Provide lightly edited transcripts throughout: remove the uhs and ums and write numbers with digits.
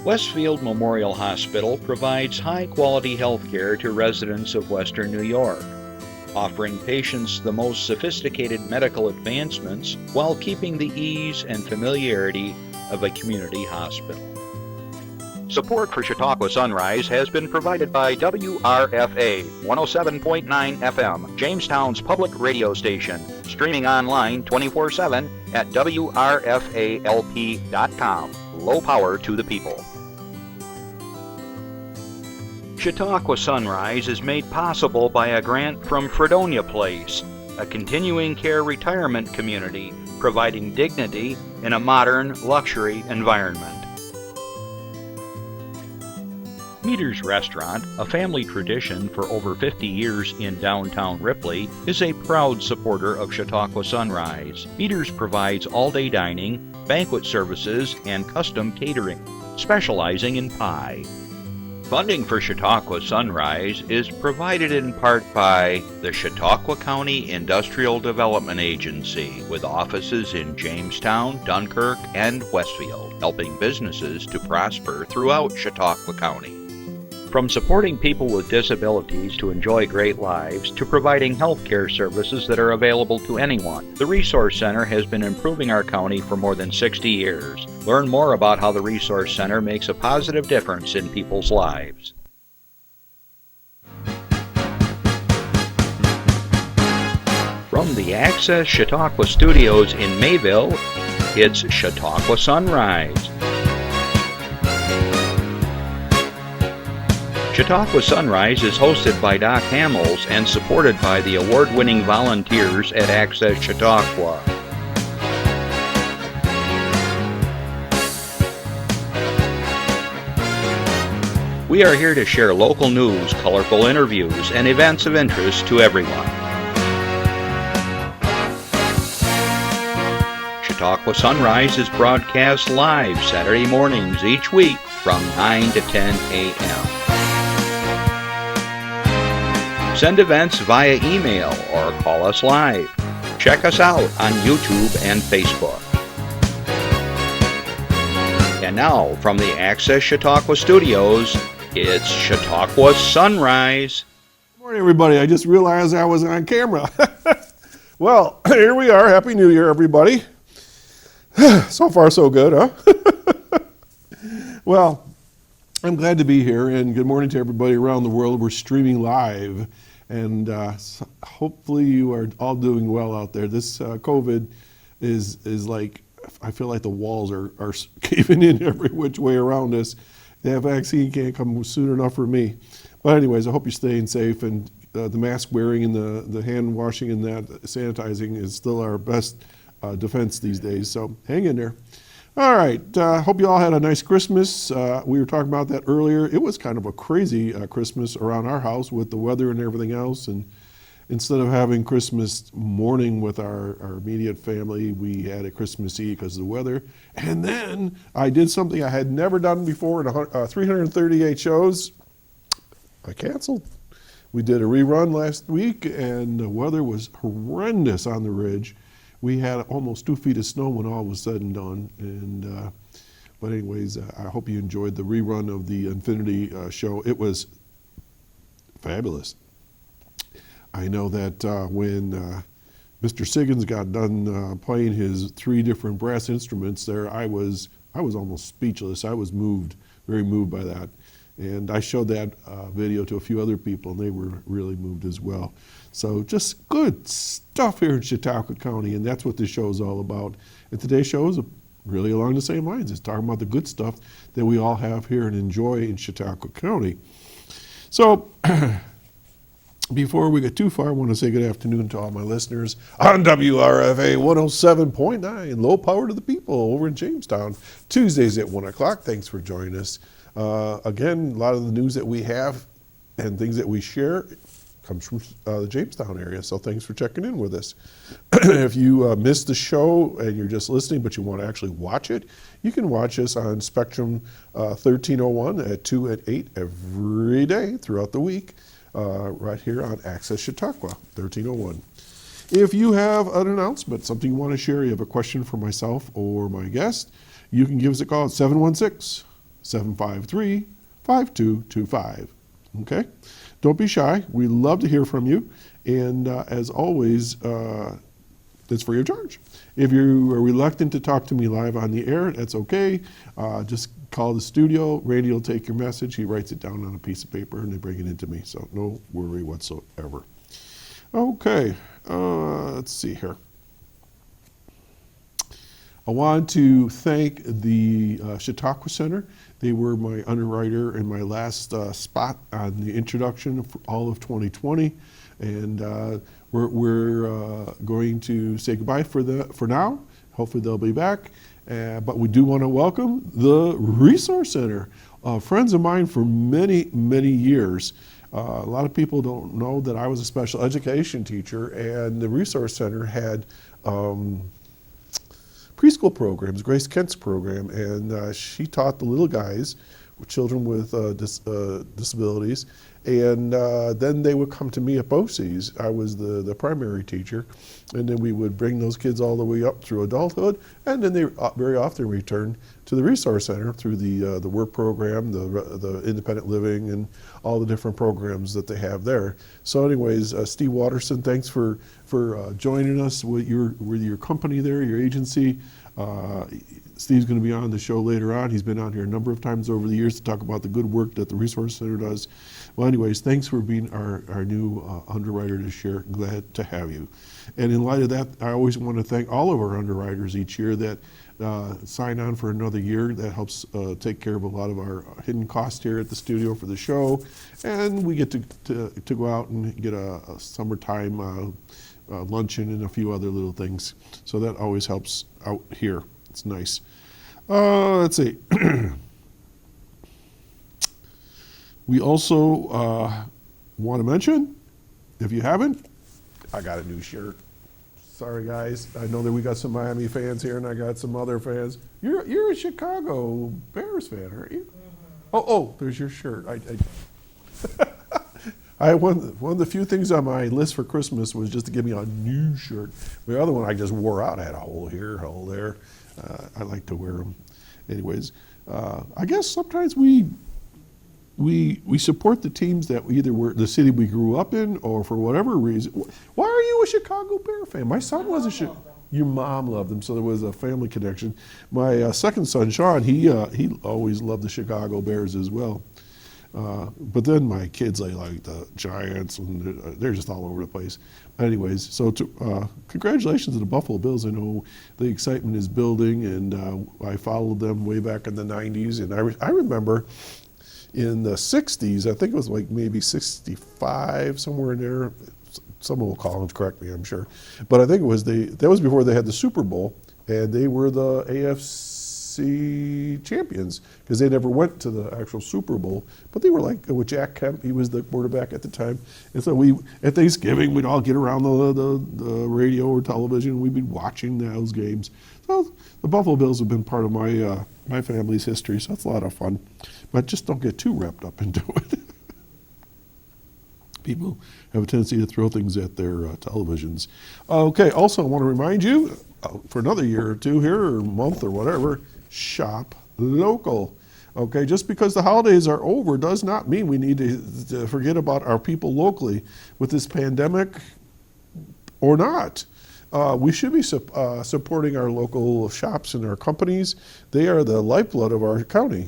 Westfield Memorial Hospital provides high-quality health care to residents of Western New York, offering patients the most sophisticated medical advancements while keeping the ease and familiarity of a community hospital. Support for Chautauqua Sunrise has been provided by WRFA 107.9 FM, Jamestown's public radio station, streaming online 24/7 at WRFALP.com. Low power to the people. Chautauqua Sunrise is made possible by a grant from Fredonia Place, a continuing care retirement community providing dignity in a modern luxury environment. Meter's Restaurant, a family tradition for over 50 years in downtown Ripley, is a proud supporter of Chautauqua Sunrise. Meter's provides all-day dining, banquet services, and custom catering, specializing in pie. Funding for Chautauqua Sunrise is provided in part by the Chautauqua County Industrial Development Agency, with offices in Jamestown, Dunkirk, and Westfield, helping businesses to prosper throughout Chautauqua County. From supporting people with disabilities to enjoy great lives to providing health care services that are available to anyone, the Resource Center has been improving our county for more than 60 years. Learn more about how the Resource Center makes a positive difference in people's lives. From the Access Chautauqua Studios in Mayville, it's Chautauqua Sunrise. Chautauqua Sunrise is hosted by Doc Hamels and supported by the award-winning volunteers at Access Chautauqua. We are here to share local news, colorful interviews, and events of interest to everyone. Chautauqua Sunrise is broadcast live Saturday mornings each week from 9 to 10 a.m. Send events via email or call us live. Check us out on YouTube and Facebook. And now, from the Access Chautauqua Studios, it's Chautauqua Sunrise. Good morning, everybody. I just realized I was on camera. Well, here we are. Happy New Year, everybody. So far, so good, huh? Well, I'm glad to be here, and good morning to everybody around the world. We're streaming live, and hopefully you are all doing well out there. This COVID is like, I feel like the walls are caving in every which way around us. That vaccine can't come soon enough for me. But anyways, I hope you're staying safe, and the mask wearing and the hand washing and that sanitizing is still our best defense these days, so hang in there. All right, hope you all had a nice Christmas. We were talking about that earlier. It was kind of a crazy Christmas around our house with the weather and everything else, and instead of having Christmas morning with our immediate family, we had a Christmas Eve because of the weather. And then I did something I had never done before in 338 shows. I canceled. We did a rerun last week, and the weather was horrendous on the ridge. We had almost 2 feet of snow when all was said and done. And but anyways, I hope you enjoyed the rerun of the Infinity show. It was fabulous. I know that when Mr. Siggins got done playing his 3 different brass instruments there, I was almost speechless. I was moved, very moved by that. And I showed that video to a few other people, and they were really moved as well. So just good stuff here in Chautauqua County, and that's what this show is all about. And today's show is really along the same lines. It's talking about the good stuff that we all have here and enjoy in Chautauqua County. So before we get too far, I want to say good afternoon to all my listeners on WRFA 107.9, low power to the people over in Jamestown, Tuesdays at 1 o'clock. Thanks for joining us. Again, a lot of the news that we have and things that we share comes from the Jamestown area, so thanks for checking in with us. If you missed the show and you're just listening but you want to actually watch it, you can watch us on Spectrum 1301 at 2 and 8 every day throughout the week, right here on Access Chautauqua 1301. If you have an announcement, something you want to share, you have a question for myself or my guest, you can give us a call at 716 753-5225. Okay? Don't be shy. We love to hear from you. And as always, it's free of charge. If you are reluctant to talk to me live on the air, that's okay. Just call the studio. Randy will take your message. He writes it down on a piece of paper and they bring it into me. So no worry whatsoever. Okay, let's see here. I want to thank the Chautauqua Center. They were my underwriter in my last spot on the introduction for all of 2020. And we're going to say goodbye for now. Hopefully they'll be back. But we do want to welcome the Resource Center. Friends of mine for many, many years. A lot of people don't know that I was a special education teacher, and the Resource Center had preschool programs, Grace Kent's program, and she taught the little guys, children with disabilities, and then they would come to me at BOCES. I was the primary teacher, and then we would bring those kids all the way up through adulthood, and then they very often returned to the Resource Center through the work program, the independent living, and all the different programs that they have there. So anyways, Steve Watterson, thanks for joining us with your company there, your agency. Steve's going to be on the show later on. He's been on here a number of times over the years to talk about the good work that the Resource Center does. Well, anyways, thanks for being our new underwriter this year. Glad to have you. And in light of that, I always want to thank all of our underwriters each year that sign on for another year. That helps take care of a lot of our hidden costs here at the studio for the show. And we get to go out and get a summertime luncheon and a few other little things. So that always helps out here. It's nice. Let's see. We also want to mention, if you haven't, I got a new shirt. Sorry, guys. I know that we got some Miami fans here, and I got some other fans. You're a Chicago Bears fan, aren't you? Mm-hmm. Oh, there's your shirt. I one of the few things on my list for Christmas was just to give me a new shirt. The other one I just wore out. I had a hole here, hole there. I like to wear them. Anyways, I guess sometimes we support the teams that either were the city we grew up in, or for whatever reason. Why are you a Chicago Bear fan? My son was your mom loved them, so there was a family connection. My second son, Sean, he always loved the Chicago Bears as well. But then my kids, they like the Giants, and they're just all over the place. Anyways, so congratulations to the Buffalo Bills. I know the excitement is building, and I followed them way back in the 90s. And I remember in the 60s, I think it was like maybe 65, somewhere in there. Someone will call and correct me, I'm sure. But I think it was that was before they had the Super Bowl, and they were the AFC champions because they never went to the actual Super Bowl. But they were like with Jack Kemp, he was the quarterback at the time. And so at Thanksgiving, we'd all get around the radio or television, and we'd be watching those games. So the Buffalo Bills have been part of my family's history, so it's a lot of fun. But just don't get too wrapped up into it. People have a tendency to throw things at their televisions. Okay, also I want to remind you, for another year or two here, or month or whatever, shop local. Okay, just because the holidays are over does not mean we need to forget about our people locally with this pandemic or not. We should be supporting our local shops and our companies. They are the lifeblood of our county.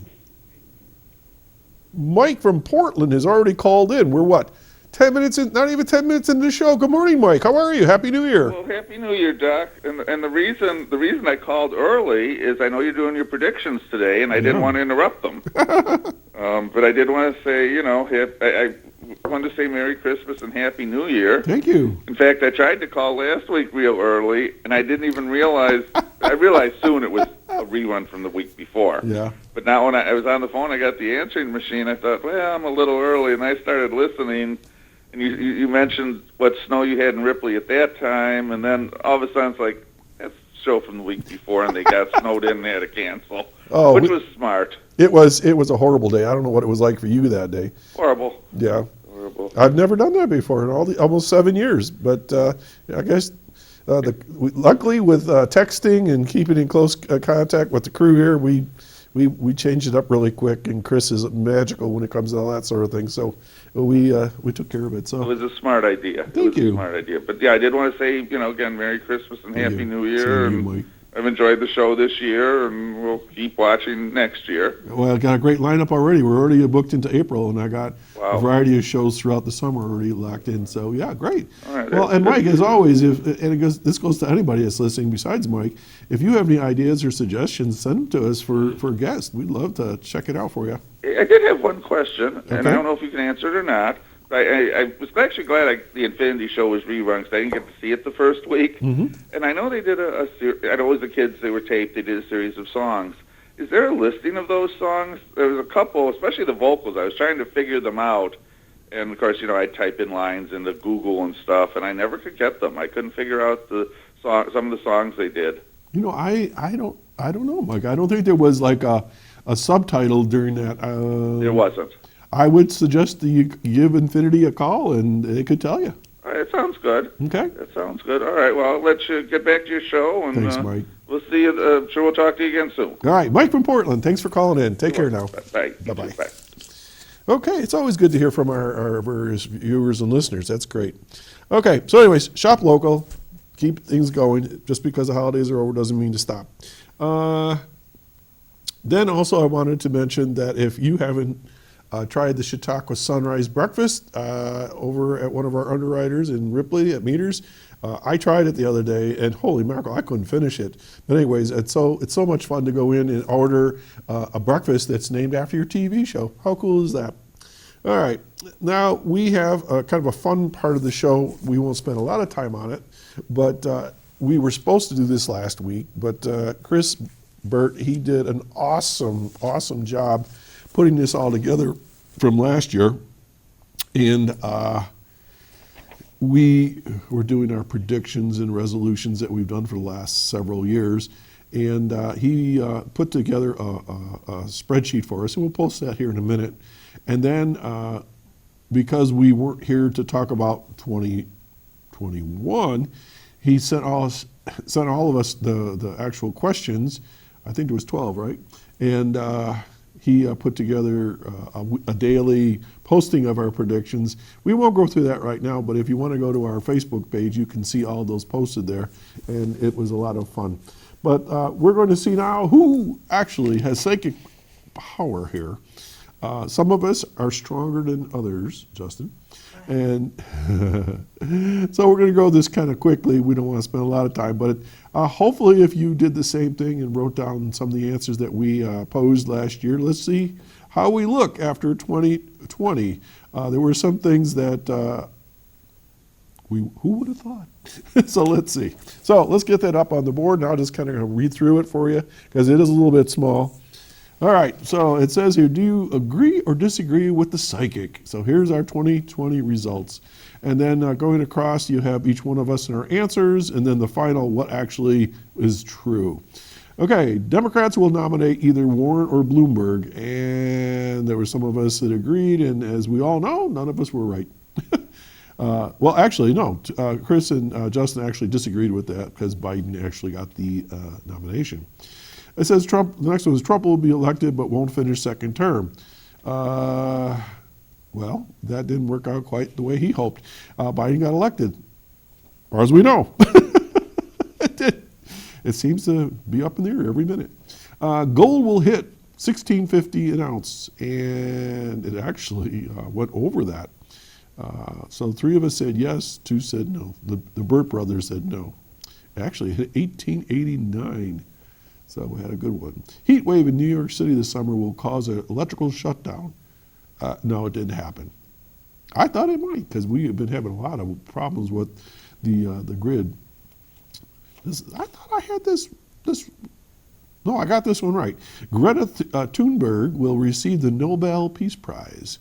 Mike from Portland has already called in. We're what? 10 minutes in, not even 10 minutes into the show. Good morning, Mike. How are you? Happy New Year. Well, Happy New Year, Doc. And the reason I called early is I know you're doing your predictions today, and I didn't want to interrupt them. But I did want to say, I wanted to say Merry Christmas and Happy New Year. Thank you. In fact, I tried to call last week real early, and I didn't even realize. I realized soon it was a rerun from the week before. Yeah. But now when I was on the phone, I got the answering machine. I thought, well, I'm a little early, and I started listening. And you mentioned what snow you had in Ripley at that time, and then all of a sudden it's like, that's a show from the week before, and they got snowed in and they had to cancel, which was smart. It was a horrible day. I don't know what it was like for you that day. Horrible. Yeah. Horrible. I've never done that before in almost 7 years, but I guess luckily with texting and keeping in close contact with the crew here, we we changed it up really quick, and Chris is magical when it comes to all that sort of thing. So we took care of it. So It was a smart idea. Thank you. A smart idea. But yeah, I did want to say, again, Merry Christmas and Thank Happy you. New Same Year. to you, And Mike. I've enjoyed the show this year, and we'll keep watching next year. Well, I got a great lineup already. We're already booked into April, and I got Wow. a variety of shows throughout the summer already locked in. So yeah, great. All right, Well, that's and good. Mike, as always, this goes to anybody that's listening besides Mike. If you have any ideas or suggestions, send them to us for guests. We'd love to check it out for you. I did have one question, and Okay. I don't know if you can answer it or not. I was actually glad the Infinity Show was rerun because I didn't get to see it the first week. Mm-hmm. And I know they did a series. I know as the kids they were taped. They did a series of songs. Is there a listing of those songs? There was a couple, especially the vocals. I was trying to figure them out, and of course, I type in lines into Google and stuff, and I never could get them. I couldn't figure out some of the songs they did. I don't know, Mike. I don't think there was like a subtitle during that. There wasn't. I would suggest that you give Infinity a call, and they could tell you. All right, that sounds good. Okay. That sounds good. All right, well, I'll let you get back to your show, and Thanks, Mike. we'll see you. I'm sure we'll talk to you again soon. All right, Mike from Portland. Thanks for calling in. Take care now. Bye. Bye-bye. Bye. Okay, it's always good to hear from our various viewers and listeners. That's great. Okay, so anyways, shop local, keep things going. Just because the holidays are over doesn't mean to stop. Then also I wanted to mention that if you haven't tried the Chautauqua Sunrise Breakfast over at one of our underwriters in Ripley at Meters, I tried it the other day, and holy mackerel, I couldn't finish it. But anyways, it's so much fun to go in and order a breakfast that's named after your TV show. How cool is that? All right, now we have kind of a fun part of the show. We won't spend a lot of time on it, but we were supposed to do this last week, but Chris Burt, he did an awesome job putting this all together from last year. And we were doing our predictions and resolutions that we've done for the last several years. And he put together a spreadsheet for us, and we'll post that here in a minute. And then because we weren't here to talk about 2021, he sent all of us the actual questions. I think there was 12, right? And he put together a daily posting of our predictions. We won't go through that right now, but if you want to go to our Facebook page, you can see all those posted there, and it was a lot of fun. But we're going to see now who actually has psychic power here. Some of us are stronger than others, Justin. And so we're going to go this kind of quickly. We don't want to spend a lot of time, but hopefully if you did the same thing and wrote down some of the answers that we posed last year, let's see how we look after 2020. There were some things that who would have thought? So let's see. So let's get that up on the board, and I'll just kind of read through it for you because it is a little bit small. All right, so it says here, do you agree or disagree with the psychic? So here's our 2020 results. And then going across, you have each one of us and our answers, and then the final, what actually is true. Okay, Democrats will nominate either Warren or Bloomberg, and there were some of us that agreed, and as we all know, none of us were right. Well, actually, no. Chris and Justin actually disagreed with that because Biden actually got the nomination. It says Trump. The next one is Trump will be elected but won't finish second term. Well, that didn't work out quite the way he hoped. Biden got elected, as far as we know. It did. It seems to be up in the air every minute. Gold will hit $16.50 an ounce, and it actually went over that. So 3 of us said yes, 2 said no. The Burt brothers said no. It actually hit 1889. So we had a good one. Heat wave in New York City this summer will cause an electrical shutdown. No, it didn't happen. I thought it might because we have been having a lot of problems with the grid. I thought I had this. No, I got this one right. Greta Thunberg will receive the Nobel Peace Prize.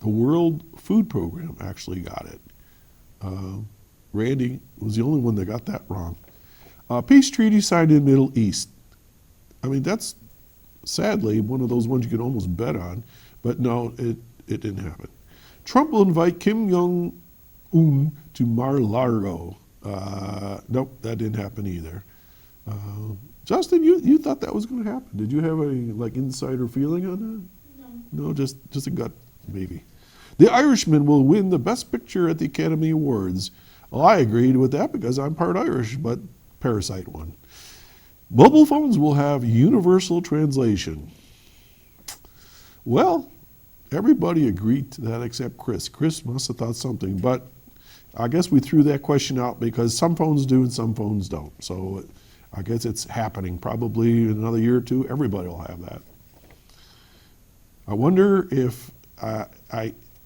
The World Food Program actually got it. Randy was the only one that got that wrong. Peace treaty signed in Middle East. I mean, that's sadly one of those ones you can almost bet on, but no, it didn't happen. Trump will invite Kim Jong-un to Mar-a-Lago. Nope, that didn't happen either. Justin, you thought that was going to happen. Did you have a like insider feeling on that? No, just a gut, maybe. The Irishman will win the Best Picture at the Academy Awards. Well, I agreed with that because I'm part Irish, but Parasite won. Mobile phones will have universal translation. Well, everybody agreed to that except Chris. Chris must have thought something, but I guess we threw that question out because some phones do and some phones don't. So I guess it's happening. Probably in another year or two, everybody will have that. I wonder if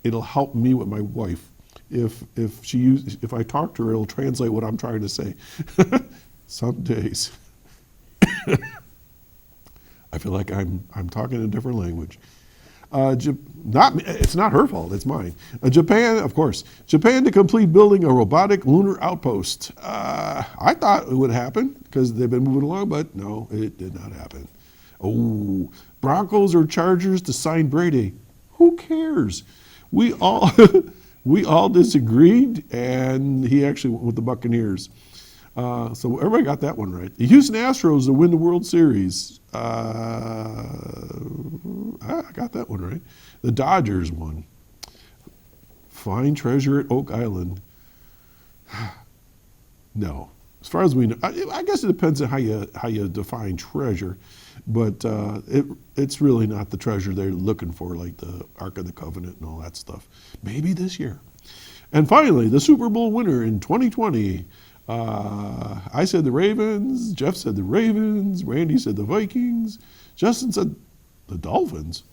it'll help me with my wife. If I talk to her, it'll translate what I'm trying to say. Some days. I feel like I'm talking a different language. It's not her fault, it's mine. Japan, of course. Japan to complete building a robotic lunar outpost. I thought it would happen because they've been moving along, but no, it did not happen. Oh, Broncos or Chargers to sign Brady. Who cares? We all disagreed, and he actually went with the Buccaneers. So everybody got that one right. The Houston Astros to win the World Series. I got that one right. The Dodgers won. Find treasure at Oak Island. No. As far as we know, I guess it depends on how you define treasure, but it's really not the treasure they're looking for, like the Ark of the Covenant and all that stuff. Maybe this year. And finally, the Super Bowl winner in 2020. I said the Ravens, Jeff said the Ravens, Randy said the Vikings, Justin said the Dolphins.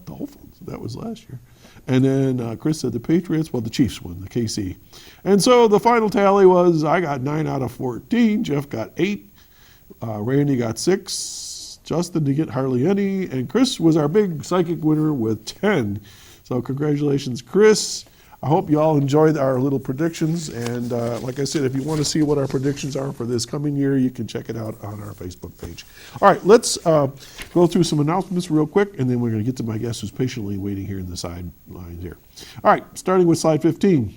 Dolphins, that was last year. And then Chris said the Patriots, well, the Chiefs won, the KC. And so the final tally was I got 9 out of 14, Jeff got 8, Randy got 6, Justin didn't get hardly any, and Chris was our big psychic winner with 10. So congratulations, Chris. I hope you all enjoyed our little predictions, and like I said, if you want to see what our predictions are for this coming year, you can check it out on our Facebook page. All right, let's go through some announcements real quick, and then we're going to get to my guest who's patiently waiting here in the sidelines here. All right, starting with slide 15.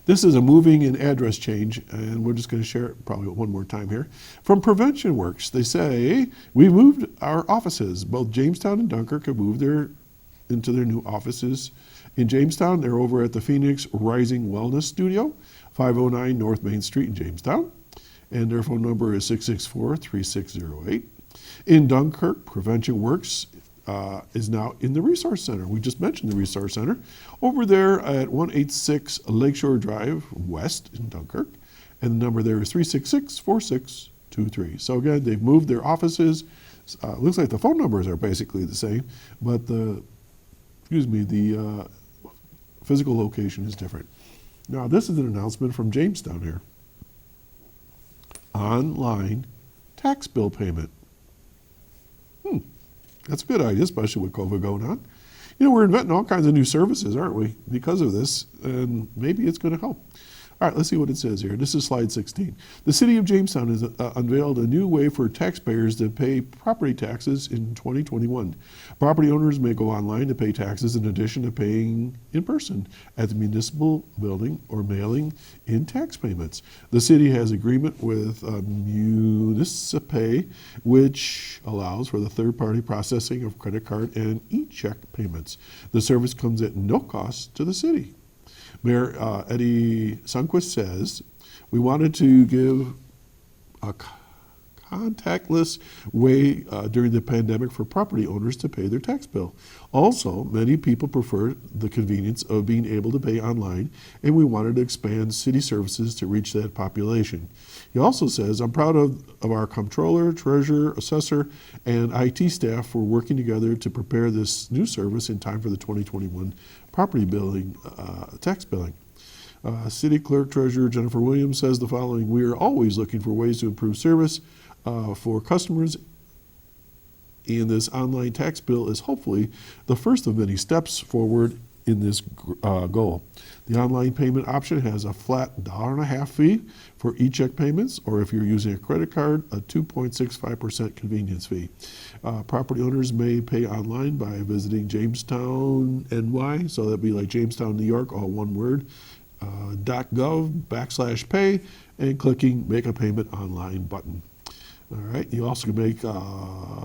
This is a moving and address change, and we're just going to share it probably one more time here. From Prevention Works, they say, we moved our offices. Both Jamestown and Dunkirk have moved into their new offices. In Jamestown, they're over at the Phoenix Rising Wellness Studio, 509 North Main Street in Jamestown. And their phone number is 664-3608. In Dunkirk, Prevention Works is now in the Resource Center. We just mentioned the Resource Center. Over there at 186 Lakeshore Drive West in Dunkirk. And the number there is 366-4623. So again, they've moved their offices. Looks like the phone numbers are basically the same, but the physical location is different. Now, this is an announcement from Jamestown here. Online tax bill payment. That's a good idea, especially with COVID going on. You know, we're inventing all kinds of new services, aren't we, because of this, and maybe it's going to help. All right, let's see what it says here. This is slide 16. The city of Jamestown has unveiled a new way for taxpayers to pay property taxes in 2021. Property owners may go online to pay taxes in addition to paying in person at the municipal building or mailing in tax payments. The city has agreement with Municipay, which allows for the third-party processing of credit card and e-check payments. The service comes at no cost to the city. Mayor Eddie Sundquist says, we wanted to give a contactless way during the pandemic for property owners to pay their tax bill. Also, many people prefer the convenience of being able to pay online, and we wanted to expand city services to reach that population. He also says, I'm proud of our comptroller, treasurer, assessor, and IT staff for working together to prepare this new service in time for the 2021 property billing, tax billing. City Clerk Treasurer Jennifer Williams says the following: we are always looking for ways to improve service for customers, and this online tax bill is hopefully the first of many steps forward in this goal. The online payment option has a flat $1.50 fee for e-check payments, or if you're using a credit card, a 2.65% convenience fee. Property owners may pay online by visiting Jamestown NY, so that'd be like Jamestown, New York, all one word, .gov/pay, and clicking Make a Payment Online button. All right, you also can make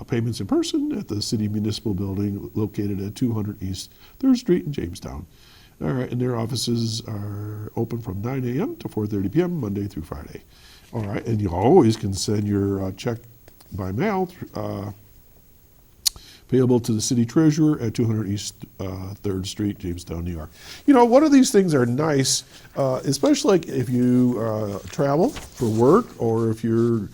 payments in person at the City Municipal Building located at 200 East 3rd Street in Jamestown. All right, and their offices are open from 9 a.m. to 4:30 p.m. Monday through Friday. All right, and you always can send your check by mail payable to the city treasurer at 200 East 3rd Street, Jamestown, New York. You know, one of these things are nice, especially like if you travel for work, or if you're,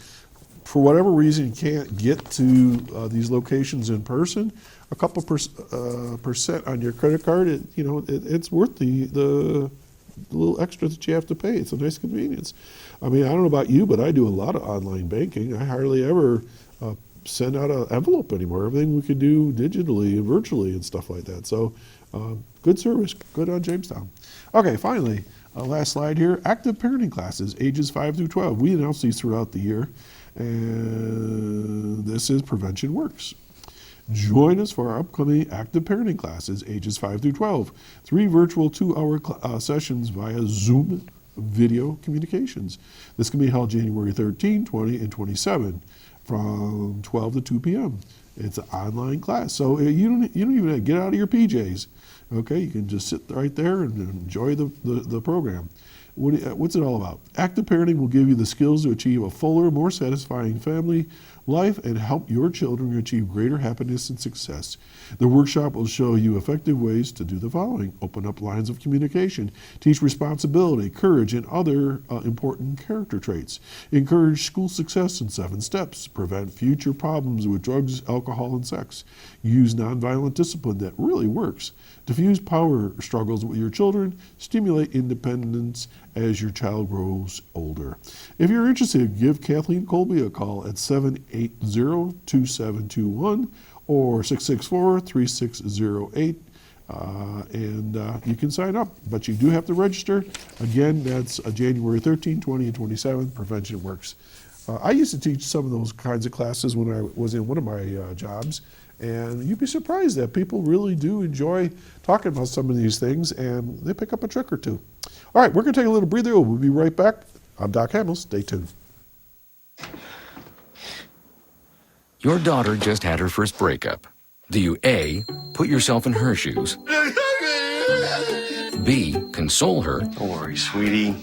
for whatever reason, you can't get to these locations in person. A couple percent on your credit card, it's worth the little extra that you have to pay. It's a nice convenience. I mean, I don't know about you, but I do a lot of online banking. I hardly ever send out an envelope anymore. Everything we can do digitally and virtually and stuff like that. So good service, good on Jamestown. Okay, finally, last slide here, active parenting classes, ages 5 through 12. We announce these throughout the year, and this is Prevention Works. Join us for our upcoming active parenting classes, ages 5 through 12. 3 virtual 2-hour sessions via Zoom video communications. This can be held January 13, 20, and 27 from 12 to 2 p.m. It's an online class, so you don't even have to get out of your PJs. Okay, you can just sit right there and enjoy the program. What's it all about? Active parenting will give you the skills to achieve a fuller, more satisfying family life and help your children achieve greater happiness and success. The workshop will show you effective ways to do the following: open up lines of communication, teach responsibility, courage, and other important character traits, encourage school success in 7 steps, prevent future problems with drugs, alcohol, and sex, use nonviolent discipline that really works, diffuse power struggles with your children, stimulate independence as your child grows older. If you're interested, give Kathleen Colby a call at 780-2721 or 664-3608, and you can sign up, but you do have to register. Again, that's January 13, 20, and 27, Prevention Works. I used to teach some of those kinds of classes when I was in one of my jobs, and you'd be surprised that people really do enjoy talking about some of these things, and they pick up a trick or two. All right, we're going to take a little breather. We'll be right back. I'm Doc Hamels. Stay tuned. Your daughter just had her first breakup. Do you A, put yourself in her shoes? B, console her? Don't worry, sweetie.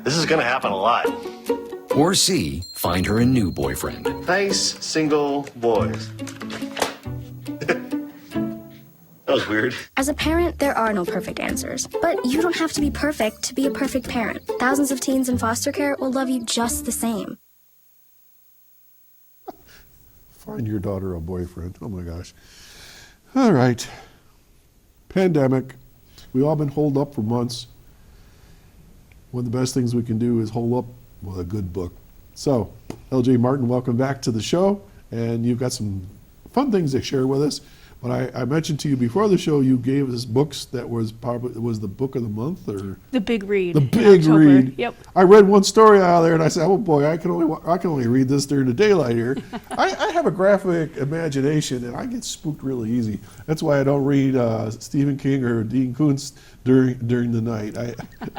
This is gonna happen a lot. Or C, find her a new boyfriend? Nice, single boys. That was weird. As a parent, there are no perfect answers. But you don't have to be perfect to be a perfect parent. Thousands of teens in foster care will love you just the same. Find your daughter a boyfriend. Oh my gosh. All right. Pandemic. We've all been holed up for months. One of the best things we can do is hold up with a good book. So, LJ Martin, welcome back to the show. And you've got some fun things to share with us. But I mentioned to you before the show, you gave us books that was the book of the month, or the big read. The big read. Yep. I read one story out of there, and I said, "Oh boy, I can only read this during the daylight here." I have a graphic imagination, and I get spooked really easy. That's why I don't read Stephen King or Dean Koontz during the night.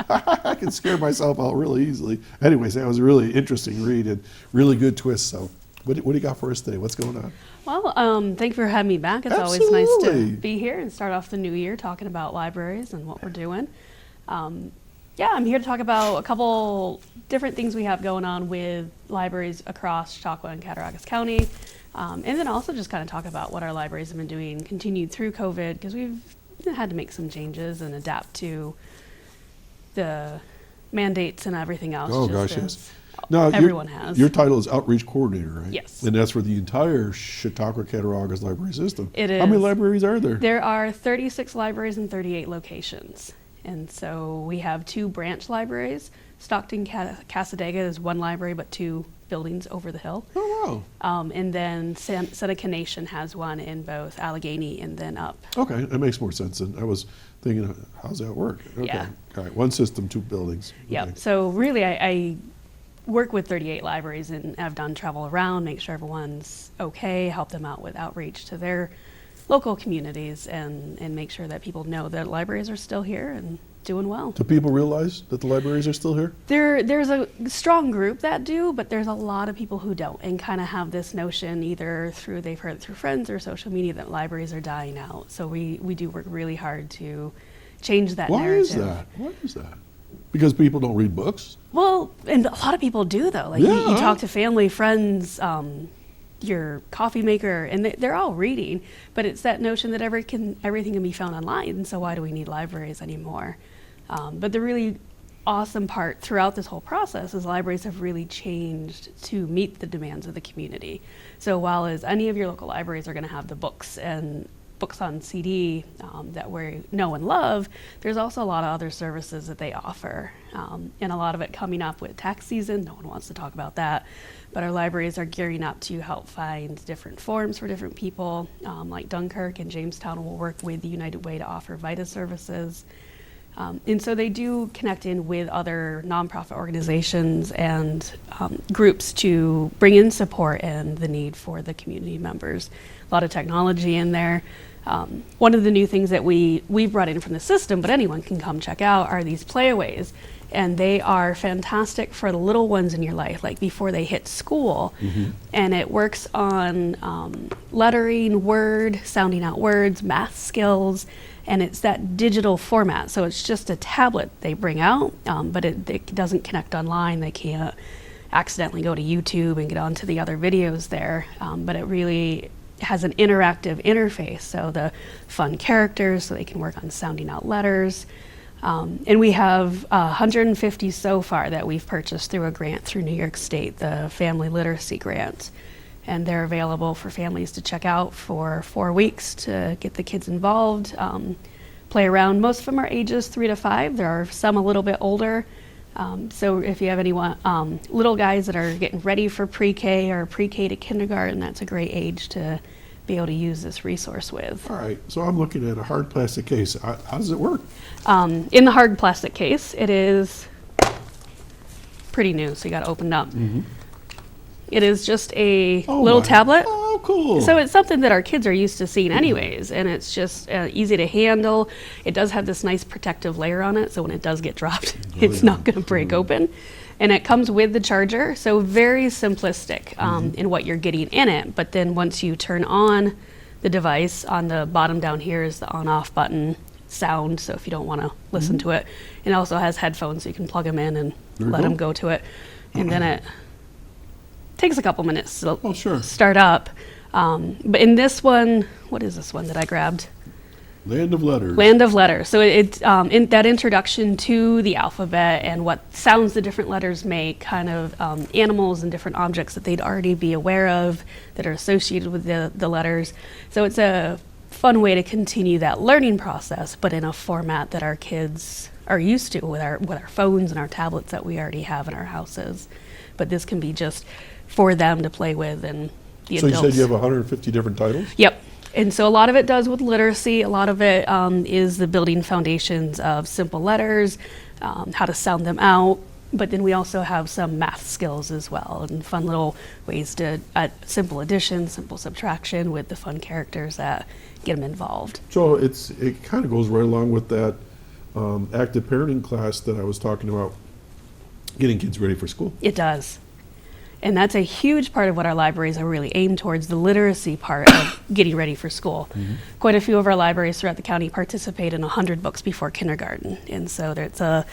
I can scare myself out really easily. Anyways, that was a really interesting read and really good twist. So, what do you got for us today? What's going on? Well, thank you for having me back. It's always nice to be here and start off the new year talking about libraries and what we're doing. I'm here to talk about a couple different things we have going on with libraries across Chautauqua and Cattaraugus County, and then also just kind of talk about what our libraries have been doing continued through COVID, because we've had to make some changes and adapt to the mandates and everything else. Oh gosh, yes. Now, everyone has. Your title is Outreach Coordinator, right? Yes. And that's for the entire Chautauqua Cattaraugus library system. It is. How many libraries are there? There are 36 libraries and 38 locations. And so we have 2 branch libraries. Stockton Casadega is 1 library, but 2 buildings over the hill. Oh, wow. And then Seneca Nation has 1 in both Allegheny and then up. Okay, that makes more sense. And I was thinking, how's that work? Okay. Yeah. All right, 1 system, 2 buildings. Yep. Okay. So really, I work with 38 libraries, and I've done travel around, make sure everyone's okay, help them out with outreach to their local communities and make sure that people know that libraries are still here and doing well. Do people realize that the libraries are still here? There's a strong group that do, but there's a lot of people who don't and kind of have this notion either they've heard it through friends or social media that libraries are dying out. So we do work really hard to change that narrative. Why is that? Because people don't read books? Well, and a lot of people do though. Like you talk to family, friends, your coffee maker, and they're all reading, but it's that notion that everything can be found online, and so why do we need libraries anymore? But the really awesome part throughout this whole process is libraries have really changed to meet the demands of the community. So while as any of your local libraries are going to have the books and books on CD that we know and love, there's also a lot of other services that they offer. And a lot of it coming up with tax season, no one wants to talk about that, but our libraries are gearing up to help find different forms for different people. Like Dunkirk and Jamestown will work with the United Way to offer VITA services. And so they do connect in with other nonprofit organizations and groups to bring in support and the need for the community members. A lot of technology in there. One of the new things that we've brought in from the system, but anyone can come check out, are these playaways. And they are fantastic for the little ones in your life, like before they hit school. Mm-hmm. And it works on lettering, word, sounding out words, math skills, and it's that digital format. So it's just a tablet they bring out, but it doesn't connect online. They can't accidentally go to YouTube and get onto the other videos there, but it really has an interactive interface. So the fun characters, so they can work on sounding out letters. And we have 150 so far that we've purchased through a grant through New York State, the Family Literacy Grant. And they're available for families to check out for 4 weeks to get the kids involved, play around. Most of them are ages 3 to 5. There are some a little bit older. So if you have anyone, little guys that are getting ready for pre-K or pre-K to kindergarten, that's a great age to be able to use this resource with. All right, so I'm looking at a hard plastic case. How does it work? In the hard plastic case, it is pretty new, so you got to open it up. Mm-hmm. It is just a little tablet. Oh, cool. So it's something that our kids are used to seeing anyways, and it's just easy to handle. It does have this nice protective layer on it, so when it does get dropped, it's not going to break open. And it comes with the charger, so very simplistic in what you're getting in it. But then once you turn on the device, on the bottom down here is the on-off button sound, so if you don't want to listen to it. It also has headphones, so you can plug them in and let them go to it. And then it takes a couple minutes to start up. But in this one, what is this one that I grabbed? Land of Letters. Land of Letters. So it's in that introduction to the alphabet and what sounds the different letters make, kind of animals and different objects that they'd already be aware of that are associated with the letters. So it's a fun way to continue that learning process, but in a format that our kids are used to with our phones and our tablets that we already have in our houses. But this can be just for them to play with and the adults. So you said you have 150 different titles? Yep. And so a lot of it does with literacy. A lot of it is the building foundations of simple letters, how to sound them out. But then we also have some math skills as well and fun little ways to simple addition, simple subtraction with the fun characters that get them involved. So it kind of goes right along with that active parenting class that I was talking about, getting kids ready for school. It does. And that's a huge part of what our libraries are really aimed towards, the literacy part of getting ready for school. Mm-hmm. Quite a few of our libraries throughout the county participate in 100 books before kindergarten. And so there's a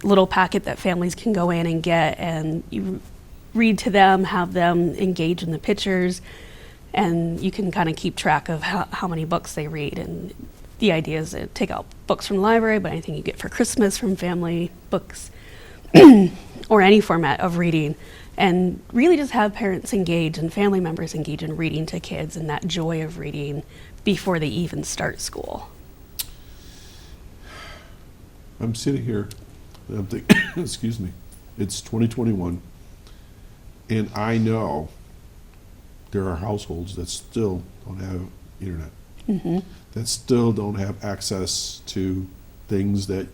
little packet that families can go in and get, and you read to them, have them engage in the pictures, and you can kind of keep track of how many books they read. And the idea is to take out books from the library, but anything you get for Christmas from family books or any format of reading. And really just have parents engage and family members engage in reading to kids and that joy of reading before they even start school. I'm sitting here and I'm thinking, excuse me, it's 2021, and I know there are households that still don't have internet, that still don't have access to things that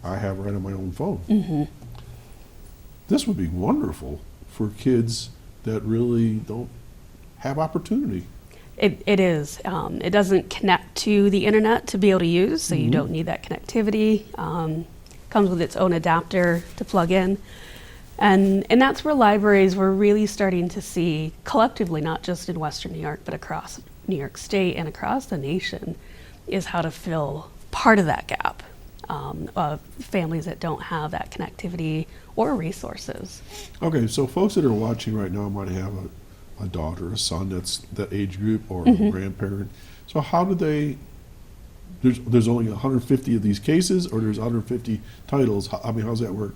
I have right on my own phone. This would be wonderful for kids that really don't have opportunity. It is. It doesn't connect to the internet to be able to use, so you don't need that connectivity. Comes with its own adapter to plug in. And that's where libraries we're really starting to see collectively, not just in Western New York, but across New York State and across the nation, is how to fill part of that gap of families that don't have that connectivity or resources. Okay, so folks that are watching right now might have a daughter, a son that's that age group, or a grandparent. So how do they? There's only 150 of these cases, or there's 150 titles. I mean, how's that work?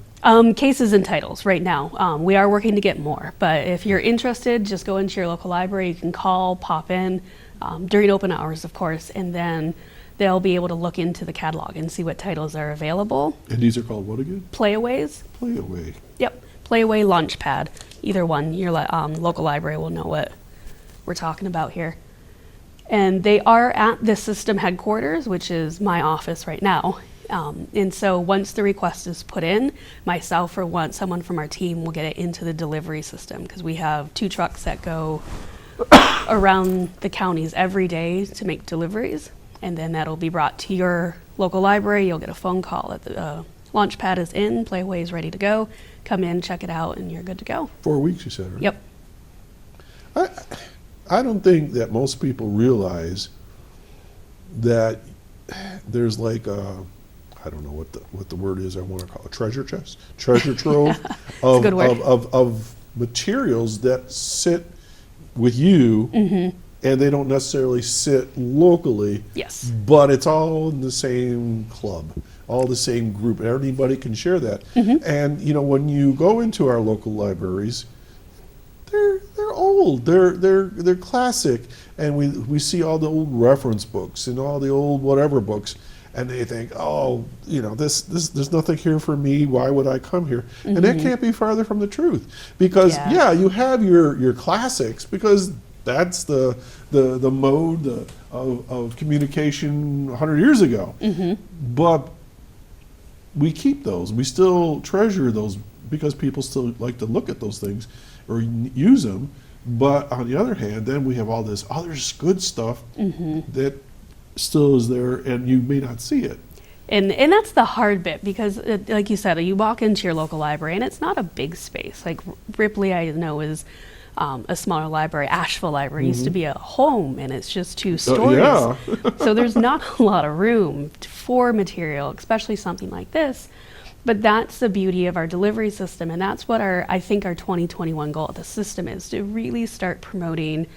Cases and titles right now. We are working to get more, but if you're interested, just go into your local library. You can call, pop in during open hours, of course, and then they'll be able to look into the catalog and see what titles are available. And these are called what again? Playaways. Playaway. Yep, Playaway, Launchpad. Either one. Your local library will know what we're talking about here. And they are at the system headquarters, which is my office right now. And so once the request is put in, myself or someone from our team will get it into the delivery system, because we have 2 trucks that go around the counties every day to make deliveries. And then that'll be brought to your local library. You'll get a phone call that the Launchpad is in, Playaway is ready to go. Come in, check it out, and you're good to go. 4 weeks, you said, right? Yep. I don't think that most people realize that there's like a, I don't know what the word is I want to call it, treasure chest, treasure trove a good word. of materials that sit with you, and they don't necessarily sit locally. Yes. But it's all in the same club, all the same group. Everybody can share that. And you know, when you go into our local libraries, they're old, they're classic, and we see all the old reference books and all the old whatever books, and they think, oh, you know, this there's nothing here for me. Why would I come here? And that can't be farther from the truth, because yeah, you have your classics, because that's the mode of communication 100 years ago. But we keep those. We still treasure those because people still like to look at those things or use them. But on the other hand, then we have all this other good stuff that still is there, and you may not see it. And that's the hard bit, because like you said, you walk into your local library and it's not a big space. Like Ripley, I know, is a smaller library. Asheville Library used to be a home, and it's just 2 stories. Yeah. So there's not a lot of room for material, especially something like this. But that's the beauty of our delivery system, and that's what I think our 2021 goal of the system is, to really start promoting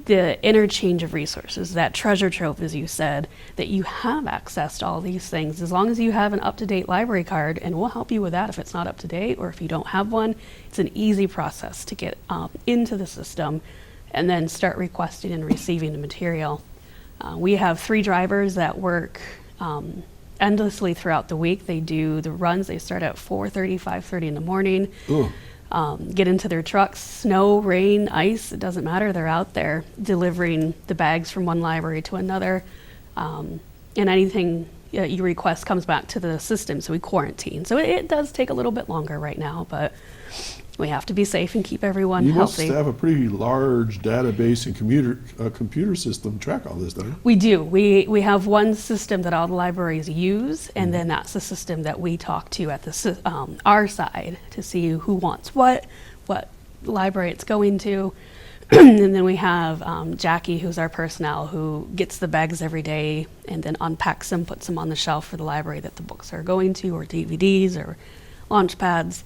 the interchange of resources, that treasure trove, as you said, that you have access to all these things as long as you have an up-to-date library card, and we'll help you with that if it's not up to date, or if you don't have one. It's an easy process to get into the system and then start requesting and receiving the material. We have 3 drivers that work endlessly throughout the week. They do the runs. They start at 4:30, 5:30 in the morning. Get into their trucks, snow, rain, ice, it doesn't matter. They're out there delivering the bags from one library to another. And anything you request comes back to the system, so we quarantine. So it does take a little bit longer right now, but we have to be safe and keep everyone healthy. You must have a pretty large database and computer system to track all this, don't you? We do. We have one system that all the libraries use, and then that's the system that we talk to at our side to see who wants what library it's going to. And then we have Jackie, who's our personnel, who gets the bags every day and then unpacks them, puts them on the shelf for the library that the books are going to, or DVDs or launch pads.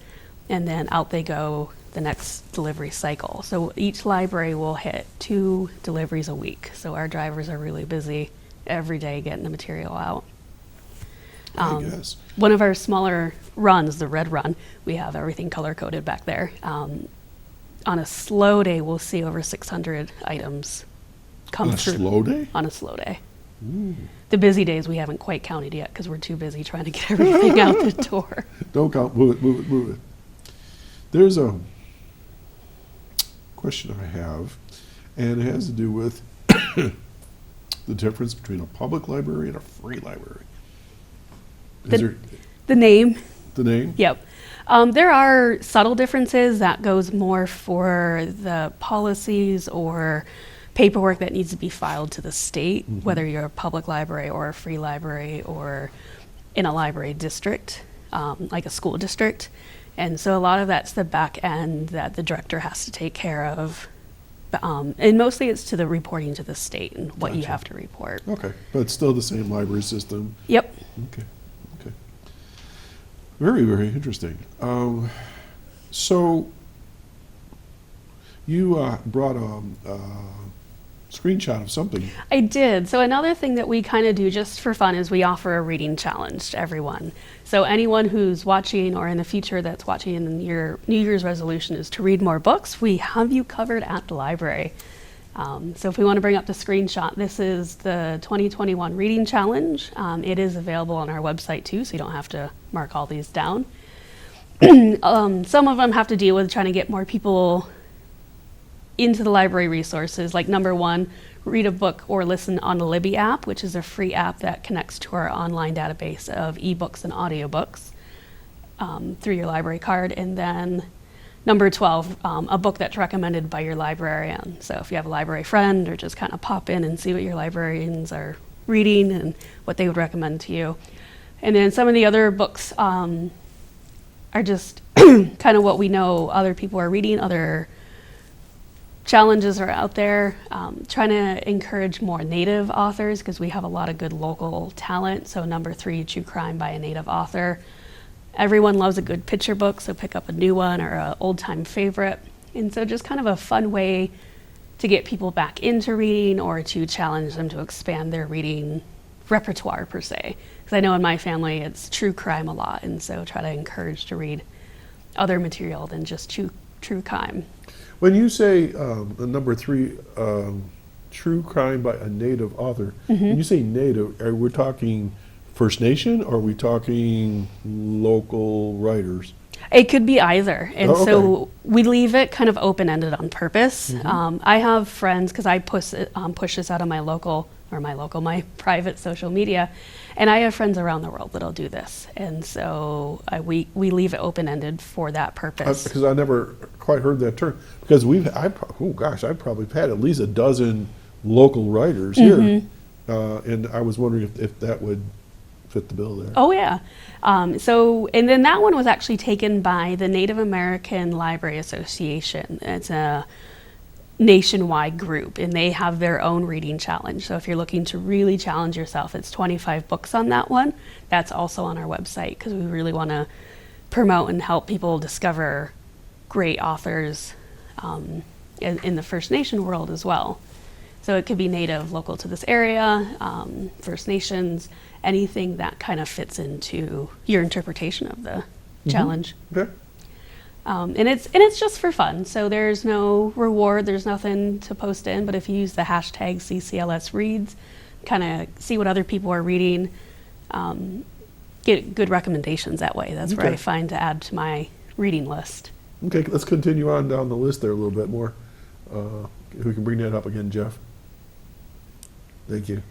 And then out they go the next delivery cycle. So each library will hit 2 deliveries a week. So our drivers are really busy every day getting the material out. I guess. One of our smaller runs, the red run, we have everything color-coded back there. On a slow day, we'll see over 600 items come through. On a slow day? On a slow day. The busy days we haven't quite counted yet because we're too busy trying to get everything out the door. Don't count. Move it. There's a question I have, and it has to do with the difference between a public library and a free library. The name. The name? Yep. There are subtle differences that goes more for the policies or paperwork that needs to be filed to the state, whether you're a public library or a free library or in a library district, like a school district. And so a lot of that's the back end that the director has to take care of. And mostly it's to the reporting to the state and what you Gotcha. have to report. Okay, but it's still the same library system. Yep. Okay, okay. Very, very interesting. So you brought a screenshot of something. I did. So another thing that we kind of do just for fun is we offer a reading challenge to everyone. So anyone who's watching or in the future that's watching and your New Year's resolution is to read more books, we have you covered at the library. So if we want to bring up the screenshot, this is the 2021 reading challenge. It is available on our website too, so you don't have to mark all these down. Some of them have to deal with trying to get more people into the library resources, like number one, read a book or listen on the Libby app, which is a free app that connects to our online database of ebooks and audiobooks through your library card. And then number 12, a book that's recommended by your librarian. So if you have a library friend, or just kind of pop in and see what your librarians are reading and what they would recommend to you. And then some of the other books are just kind of what we know other people are reading, other challenges are out there, trying to encourage more Native authors because we have a lot of good local talent. So number 3, True Crime by a Native author. Everyone loves a good picture book, so pick up a new one or an old-time favorite. And so just kind of a fun way to get people back into reading or to challenge them to expand their reading repertoire per se. Because I know in my family it's true crime a lot, and so try to encourage to read other material than just true crime. When you say number 3, True Crime by a Native author, when you say Native, are we talking First Nation or are we talking local writers? It could be either. And Oh, so okay. we leave it kind of open-ended on purpose. I have friends, because I push this out on my private social media, and I have friends around the world that'll do this. And so we leave it open-ended for that purpose. Because I never quite heard that term. Because I've probably had at least a dozen local writers here, and I was wondering if that would fit the bill there. Oh, yeah. And then that one was actually taken by the Native American Library Association. It's a nationwide group, and they have their own reading challenge. So if you're looking to really challenge yourself, it's 25 books on that one. That's also on our website because we really want to promote and help people discover great authors in the First Nation world as well. So it could be Native, local to this area, First Nations, anything that kind of fits into your interpretation of the challenge. Okay. And it's just for fun. So there's no reward, there's nothing to post in, but if you use the hashtag CCLS Reads, kind of see what other people are reading, get good recommendations that way. That's where I Okay. find to add to my reading list. Okay, let's continue on down the list there a little bit more. If we can bring that up again, Jeff. Thank you.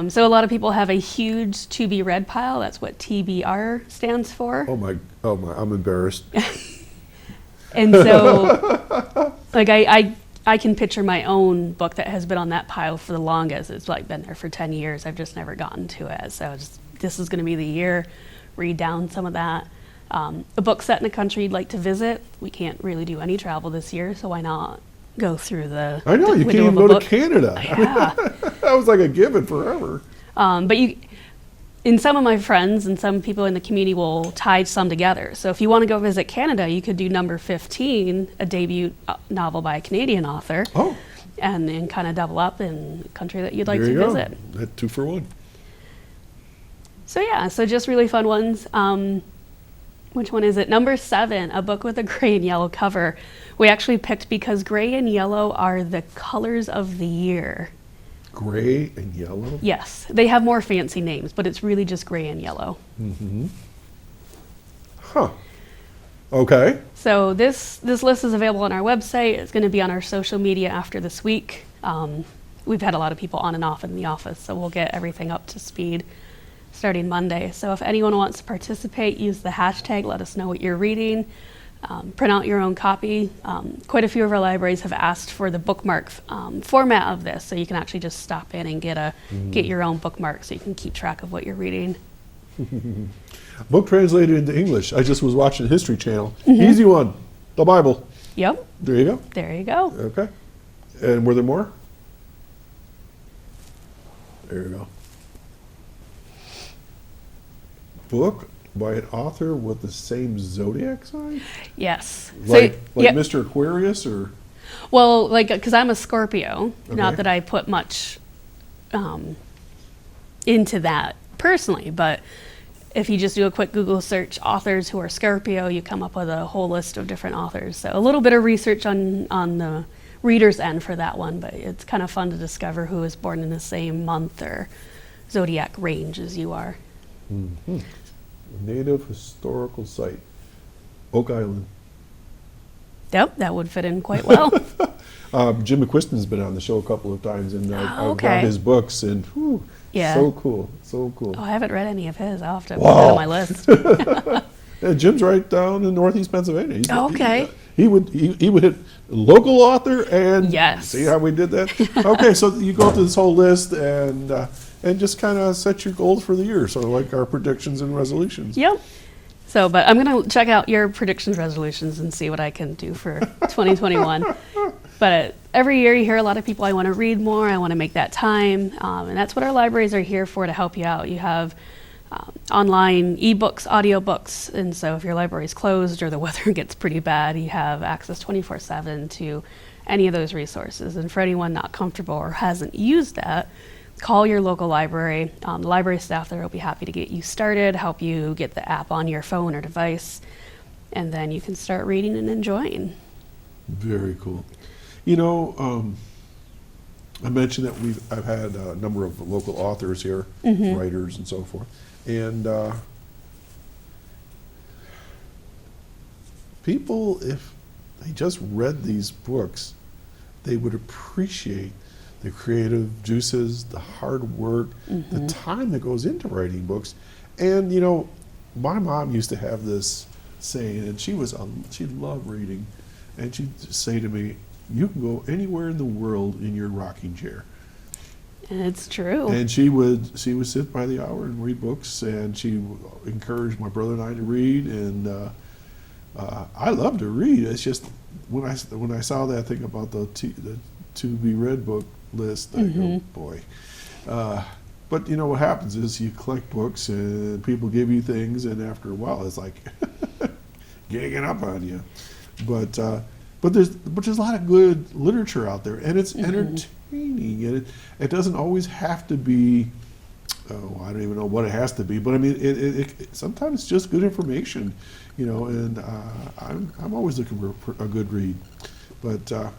So a lot of people have a huge to be read pile. That's what TBR stands for. Oh my, I'm embarrassed. And so, like, I can picture my own book that has been on that pile for the longest. It's like been there for 10 years. I've just never gotten to it. So this is going to be the year, read down some of that. A book set in a country you'd like to visit. We can't really do any travel this year, so why not go through the I know, the you can't window even of a go book. to Canada. Yeah. That was like a given forever. But and some of my friends and some people in the community will tie some together. So if you want to go visit Canada, you could do number 15, a debut novel by a Canadian author, Oh, and then kind of double up in the country that you'd like there to you go. visit. That 2 for 1. So yeah, so just really fun ones. Which one is it? Number 7, a book with a gray and yellow cover. We actually picked because gray and yellow are the colors of the year. Gray and yellow. Yes, they have more fancy names, but it's really just gray and yellow. Huh. Okay. So this list is available on our website. It's going to be on our social media after this week. We've had a lot of people on and off in the office, so we'll get everything up to speed starting Monday. So if anyone wants to participate, use the hashtag, let us know what you're reading. print out your own copy. Quite a few of our libraries have asked for the bookmark format of this, so you can actually just stop in and get your own bookmark so you can keep track of what you're reading. Book translated into English. I just was watching History Channel. Easy one, the Bible. Yep. There you go. There you go. Okay. And were there more? There you go. Book by an author with the same zodiac sign? Yes. Like yep. Mr. Aquarius or? Well, like, because I'm a Scorpio, not Okay. that I put much into that personally, but if you just do a quick Google search, authors who are Scorpio, you come up with a whole list of different authors. So a little bit of research on the reader's end for that one, but it's kind of fun to discover who is born in the same month or zodiac range as you are. Native historical site, Oak Island. Yep, that would fit in quite well. Jim McQuiston's been on the show a couple of times, and I've okay. got his books, and whew, Yeah. so cool, so cool. Oh, I haven't read any of his. I'll have to put that on my list. Yeah, Jim's right down in Northeast Pennsylvania. Okay. He would hit local author and Yes. see how we did that. Okay, so you go through this whole list and just kind of set your goals for the year, sort of like our predictions and resolutions. Yep. So, but I'm going to check out your predictions, resolutions, and see what I can do for 2021. But every year you hear a lot of people, I want to read more, I want to make that time. And that's what our libraries are here for, to help you out. You have online ebooks, audiobooks. And so if your library is closed or the weather gets pretty bad, you have access 24/7 to any of those resources. And for anyone not comfortable or hasn't used that, call your local library. The library staff there will be happy to get you started, help you get the app on your phone or device, and then you can start reading and enjoying. Very cool. You know, I mentioned that I've had a number of local authors here, writers and so forth, and people, if they just read these books, they would appreciate the creative juices, the hard work, the time that goes into writing books. And you know, my mom used to have this saying, and she loved reading, and she'd say to me, "You can go anywhere in the world in your rocking chair." And it's true. And she would sit by the hour and read books, and she encouraged my brother and I to read. And I love to read. It's just when I saw that thing about the to be read book list, I go, boy. But you know what happens is you collect books and people give you things, and after a while it's like ganging up on you. But there's a lot of good literature out there, and it's entertaining, and it doesn't always have to be. Oh, I don't even know what it has to be, but I mean, it sometimes it's just good information, you know. And I'm always looking for a good read. But a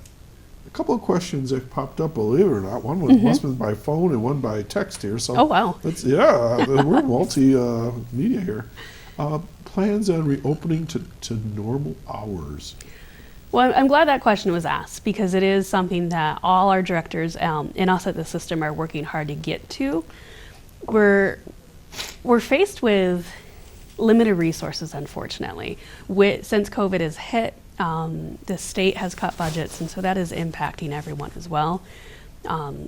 couple of questions that popped up, believe it or not. One was must have been by phone and one by text here. So Oh, wow. we're multi media here. Plans on reopening to normal hours. Well, I'm glad that question was asked, because it is something that all our directors and us at the system are working hard to get to. We're faced with limited resources, unfortunately. Since COVID has hit, the state has cut budgets, and so that is impacting everyone as well,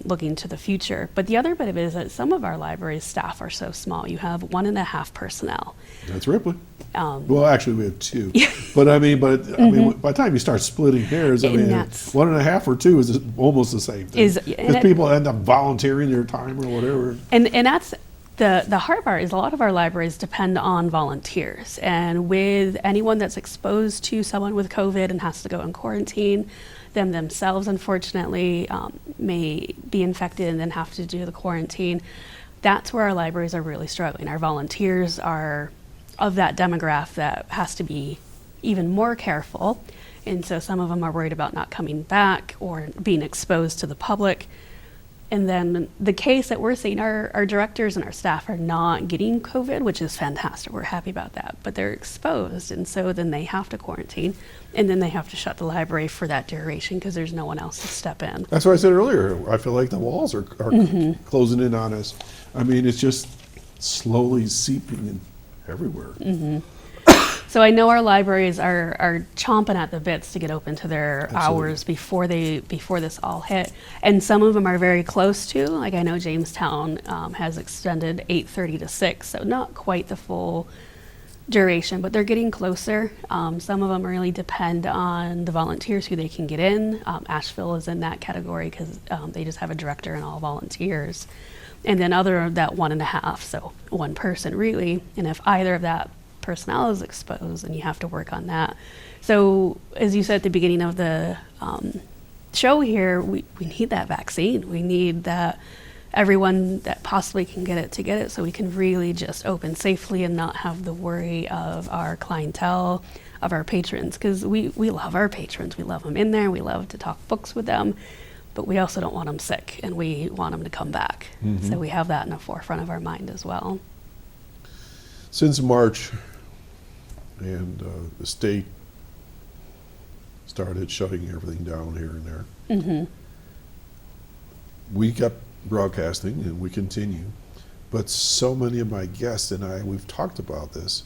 looking to the future. But the other bit of it is that some of our libraries' staff are so small. You have 1.5 personnel. That's Ripley. Well, actually, we have 2. But I mean, by the time you start splitting hairs, I And mean, that's- 1.5 or 2 is almost the same thing. Because people end up volunteering their time or whatever. And that's the hard part, is a lot of our libraries depend on volunteers. And with anyone that's exposed to someone with COVID and has to go in quarantine, them themselves, unfortunately, may be infected and then have to do the quarantine. That's where our libraries are really struggling. Our volunteers are of that demographic that has to be even more careful. And so some of them are worried about not coming back or being exposed to the public. And then the case that we're seeing, our directors and our staff are not getting COVID, which is fantastic. We're happy about that. But they're exposed, and so then they have to quarantine, and then they have to shut the library for that duration because there's no one else to step in. That's what I said earlier. I feel like the walls are closing in on us. I mean, it's just slowly seeping in everywhere. So I know our libraries are chomping at the bits to get open to their Absolutely. hours before this all hit, and some of them are very close to. Like I know Jamestown has extended 8:30 to 6, so not quite the full duration, but they're getting closer. Some of them really depend on the volunteers who they can get in. Asheville is in that category because they just have a director and all volunteers, and then other of that 1.5, so one person really. And if either of that personnel is exposed, and you have to work on that. So as you said at the beginning of the show here, we need that vaccine. We need that everyone that possibly can get it to get it, so we can really just open safely and not have the worry of our clientele, of our patrons, because we love our patrons. We love them in there. We love to talk books with them, but we also don't want them sick, and we want them to come back. So we have that in the forefront of our mind as well. Since March, and the state started shutting everything down here and there, we kept broadcasting, and we continue. But so many of my guests and I, we've talked about this.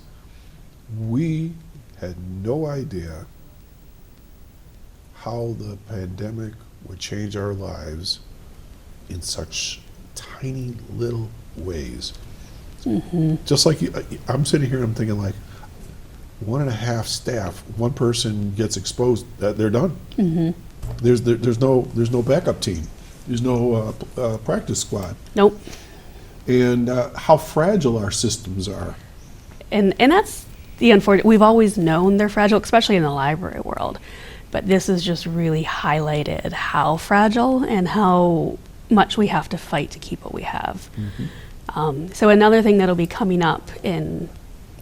We had no idea how the pandemic would change our lives in such tiny little ways. Just like I'm sitting here and I'm thinking, like, 1.5 staff, one person gets exposed, they're done. There's no backup team. There's no practice squad. Nope. And how fragile our systems are. And that's the unfortunate. We've always known they're fragile, especially in the library world. But this has just really highlighted how fragile and how much we have to fight to keep what we have. So another thing that'll be coming up in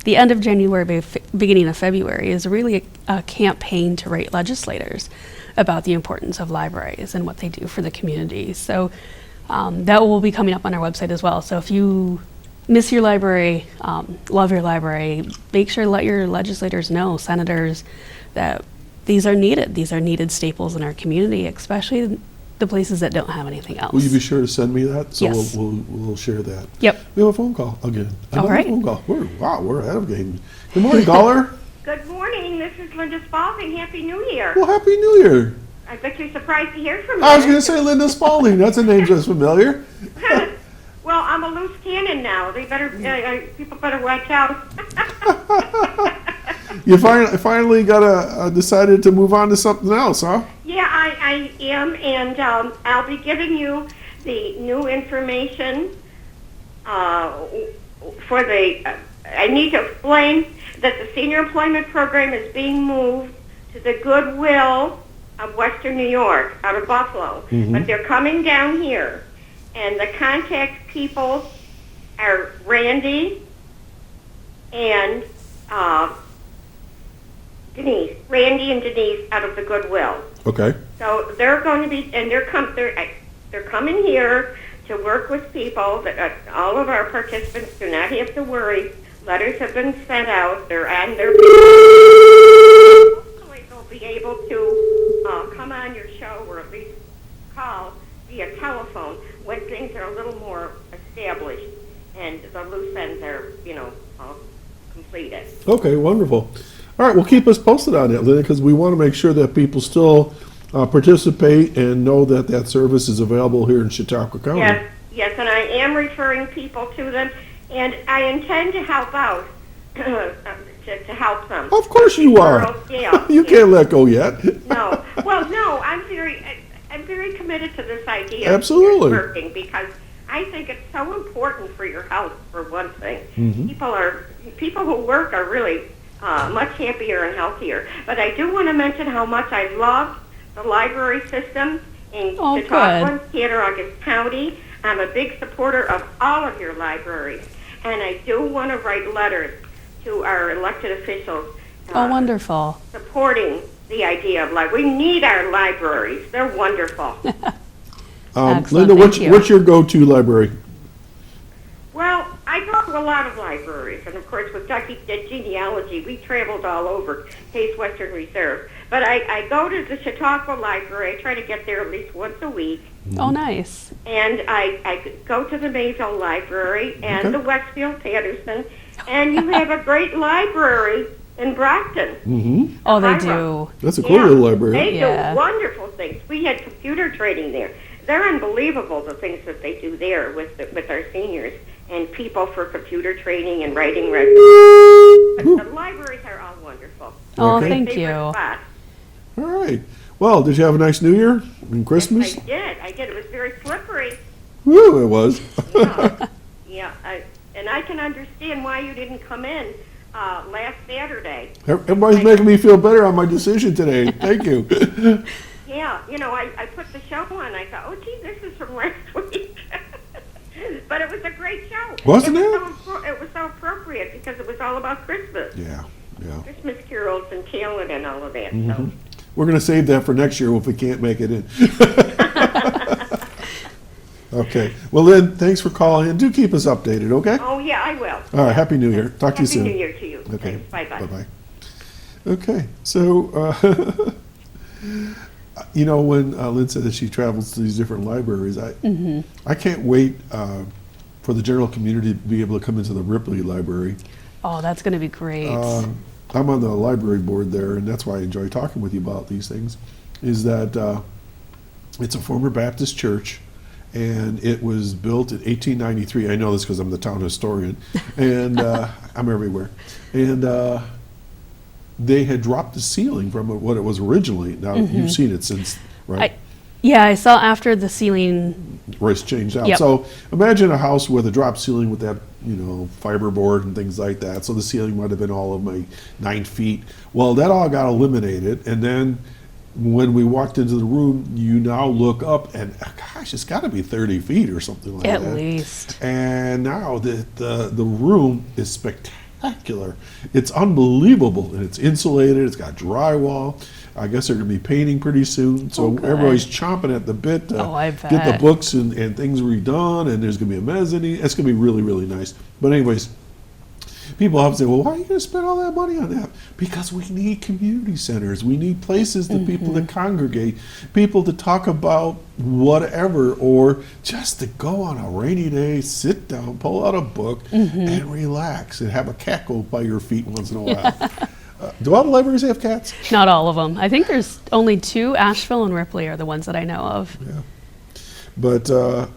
the end of January, beginning of February, is really a campaign to rate legislators about the importance of libraries and what they do for the community. So that will be coming up on our website as well. So if you miss your library, love your library, make sure to let your legislators know, senators, that these are needed. These are needed staples in our community, especially the places that don't have anything else. Will you be sure to send me that? So Yes. we'll share that. Yep. We have a phone call again. All Another right. phone call. We're ahead of game. Good morning, caller. Good morning. This is Linda Spalding. Happy New Year. Well, Happy New Year. I bet you're surprised to hear from me. I was going to say Linda Spalding. That's a name just familiar. Well, I'm a loose cannon now. They better people better watch out. You finally got decided to move on to something else, huh? Yeah, I am, and I'll be giving you the new information for the. I need to explain that the senior employment program is being moved to the Goodwill of Western New York, out of Buffalo. But they're coming down here, and the contact people are Randy and Denise. Randy and Denise out of the Goodwill. Okay. So they're going to be, and they're coming here to work with people. That all of our participants do not have to worry. Letters have been sent out. They're on their. Hopefully, they'll be able to come on your show, or at least call via telephone when things are a little more established and the loose ends are, all completed. Okay, wonderful. All right, well, keep us posted on that, Linda, because we want to make sure that people still participate and know that that service is available here in Chautauqua County. Yes, and I am referring people to them, and I intend to help out, to help them. Of course you are. Yeah, You can't let go yet. No. Well, no, I'm very committed to this idea. Absolutely. Of working, because I think it's so important for your health, for one thing. People who work are really much happier and healthier. But I do want to mention how much I love the library system in Chautauqua, Cattaraugus County. I'm a big supporter of all of your libraries, and I do want to write letters to our elected officials. Wonderful. Supporting the idea of library. We need our libraries. They're wonderful. Excellent. Linda, Thank you. what's your go-to library? Well, I go to a lot of libraries, and of course with Ducky Genealogy, we traveled all over Case Western Reserve. But I go to the Chautauqua Library. I try to get there at least once a week. Oh, nice. And I go to the Maysville Library and the Westfield Patterson. And you have a great library in Brockton. Mm-hmm. Oh, they Ira. do. That's a cool little library. They Yeah. do wonderful things. We had computer training there. They're unbelievable, the things that they do there with our seniors and people for computer training and writing records. But the libraries are all wonderful. Oh, Okay. thank Favorite you. spot. All right. Well, did you have a nice New Year and Christmas? I did. It was very slippery. Woo, it was. Yeah, and I can understand why you didn't come in last Saturday. Everybody's making me feel better on my decision today. Thank you. Yeah, I put the show on. I thought, oh, gee, this is from last week. But it was a great show. Wasn't it? It was so appropriate because it was all about Christmas. Yeah. Christmas carols and caroling and all of that. Mm-hmm. So. We're going to save that for next year if we can't make it in. Okay. Well, then, thanks for calling in. Do keep us updated, okay? Oh, yeah, I will. All right. Happy New Year. Talk to you soon. Happy New Year to you. Okay. Thanks. Bye-bye. Bye-bye. Okay. So, when Lynn said that she travels to these different libraries, I can't wait for the general community to be able to come into the Ripley Library. Oh, that's going to be great. I'm on the library board there, and that's why I enjoy talking with you about these things, is that it's a former Baptist church, and it was built in 1893. I know this because I'm the town historian, and I'm everywhere. And they had dropped the ceiling from what it was originally. Now, you've seen it since, right? I saw after the ceiling. Where it's changed out. Yep. So imagine a house with a drop ceiling with that, fiberboard and things like that. So the ceiling might have been all of my 9 feet. Well, that all got eliminated. And then when we walked into the room, you now look up and, gosh, it's got to be 30 feet or something like that. At least. And now the room is spectacular. It's unbelievable. And it's insulated. It's got drywall. I guess they're going to be painting pretty soon, so Okay. everybody's chomping at the bit to I get the bet. books and things redone, and there's going to be a mezzanine. It's going to be really, really nice. But anyways, people often say, well, why are you going to spend all that money on that? Because we need community centers. We need places that people to congregate, people to talk about whatever, or just to go on a rainy day, sit down, pull out a book, and relax, and have a cat go by your feet once in a while. Do all the libraries have cats? Not all of them. I think there's only 2. Asheville and Ripley are the ones that I know of. Yeah. But I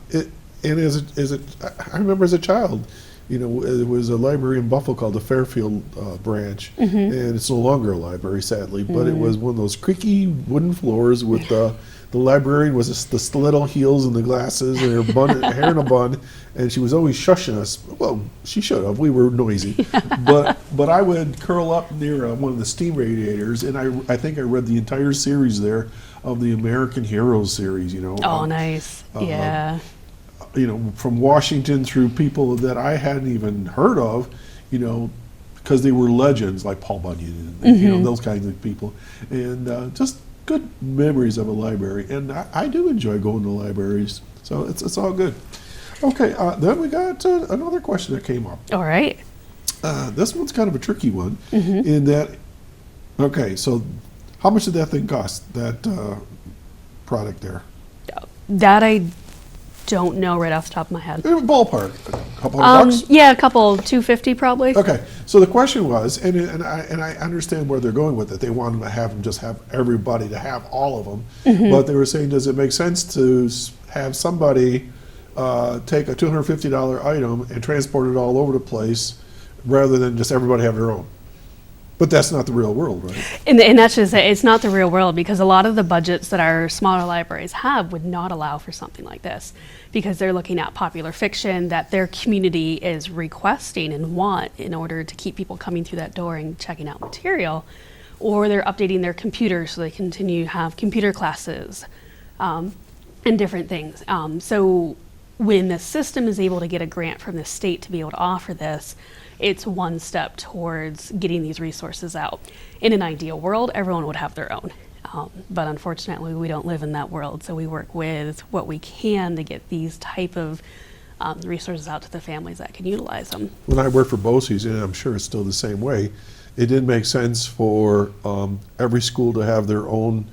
remember as a child, there was a library in Buffalo called the Fairfield branch, and it's no longer a library, sadly. But it was one of those creaky wooden floors with the librarian was the stiletto heels and the glasses and her hair in a bun, and she was always shushing us. Well, she should have. We were noisy, but I would curl up near one of the steam radiators, and I think I read the entire series there of the American Heroes series. Oh, nice. Yeah. From Washington through people that I hadn't even heard of, because they were legends like Paul Bunyan and those kinds of people, and just good memories of a library. And I do enjoy going to libraries, so it's all good. Okay, then we got another question that came up. All right. This one's kind of a tricky one in that. Okay, so how much did that thing cost? That product there? That I don't know right off the top of my head. Ballpark, a couple hundred bucks? Yeah, a couple, $250 probably. Okay, so the question was, and I understand where they're going with it. They wanted to have everybody to have all of them, but they were saying, does it make sense to have somebody take a $250 item and transport it all over the place, rather than just everybody have their own? But that's not the real world, right? And that's just it. It's not the real world, because a lot of the budgets that our smaller libraries have would not allow for something like this, because they're looking at popular fiction that their community is requesting and want in order to keep people coming through that door and checking out material, or they're updating their computers so they continue to have computer classes and different things. So when the system is able to get a grant from the state to be able to offer this, it's one step towards getting these resources out. In an ideal world, everyone would have their own. But unfortunately, we don't live in that world. So we work with what we can to get these type of resources out to the families that can utilize them. When I worked for BOCES, and I'm sure it's still the same way, it didn't make sense for every school to have their own